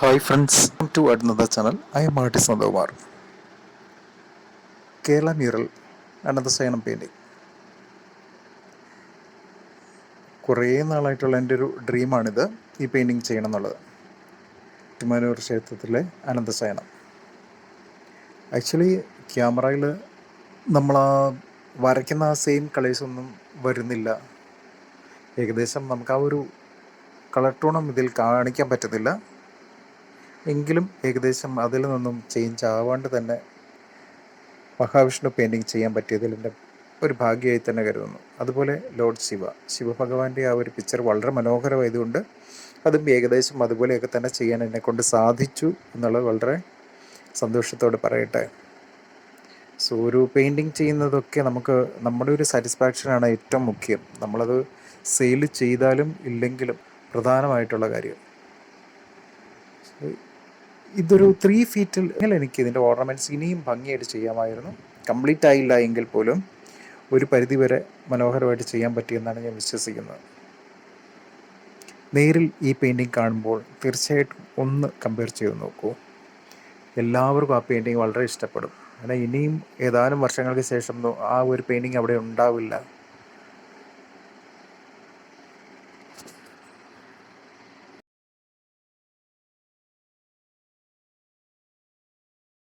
Hi friends, welcome to another channel. I am artist Nandkumar. Kerala mural, another Sayanam painting. കുറേ നാളായിട്ടുള്ള എൻ്റെ ഒരു ഡ്രീമാണിത്, ഈ painting ചെയ്യണം എന്നുള്ളത്. തിരുമാനൂർ ക്ഷേത്രത്തിലെ അനന്തശയനം. ആക്ച്വലി ക്യാമറയിൽ നമ്മൾ വരയ്ക്കുന്ന ആ സെയിം കളേഴ്സൊന്നും വരുന്നില്ല. ഏകദേശം നമുക്ക് ആ ഒരു കളർ ടോണും ഇതിൽ കാണിക്കാൻ പറ്റുന്നില്ല. എങ്കിലും ഏകദേശം അതിൽ നിന്നും ചേഞ്ച് ആവാണ്ട് തന്നെ മഹാവിഷ്ണു പെയിൻറ്റിങ് ചെയ്യാൻ പറ്റിയതിൽ എൻ്റെ ഒരു ഭാഗ്യമായി തന്നെ കരുതുന്നു. അതുപോലെ ലോർഡ് ശിവഭഗവാന്റെ ആ ഒരു പിക്ചർ വളരെ മനോഹരമായതുകൊണ്ട് അതും ഏകദേശം അതുപോലെയൊക്കെ തന്നെ ചെയ്യാൻ എന്നെക്കൊണ്ട് സാധിച്ചു എന്നുള്ളത് വളരെ സന്തോഷത്തോടെ പറയട്ടെ. സോ ഒരു പെയിൻറ്റിങ് ചെയ്യുന്നതൊക്കെ നമുക്ക് നമ്മുടെ ഒരു സാറ്റിസ്ഫാക്ഷനാണ് ഏറ്റവും മുഖ്യം. നമ്മളത് സെയിൽ ചെയ്താലും ഇല്ലെങ്കിലും പ്രധാനമായിട്ടുള്ള കാര്യം. ഇതൊരു 3 ഫീറ്റിൽ എനിക്ക് ഇതിൻ്റെ ഓർണമെൻറ്റ്സ് ഇനിയും ഭംഗിയായിട്ട് ചെയ്യാമായിരുന്നു. കംപ്ലീറ്റ് ആയില്ല എങ്കിൽ പോലും ഒരു പരിധിവരെ മനോഹരമായിട്ട് ചെയ്യാൻ പറ്റിയെന്നാണ് ഞാൻ വിശ്വസിക്കുന്നത്. നേരിൽ ഈ പെയിൻറ്റിങ് കാണുമ്പോൾ തീർച്ചയായിട്ടും ഒന്ന് കമ്പയർ ചെയ്ത് നോക്കൂ. എല്ലാവർക്കും ആ പെയിൻറ്റിങ് വളരെ ഇഷ്ടപ്പെടും. എന്നാൽ ഇനിയും ഏതാനും വർഷങ്ങൾക്ക് ശേഷം ആ ഒരു പെയിൻറ്റിങ് അവിടെ ഉണ്ടാവില്ല.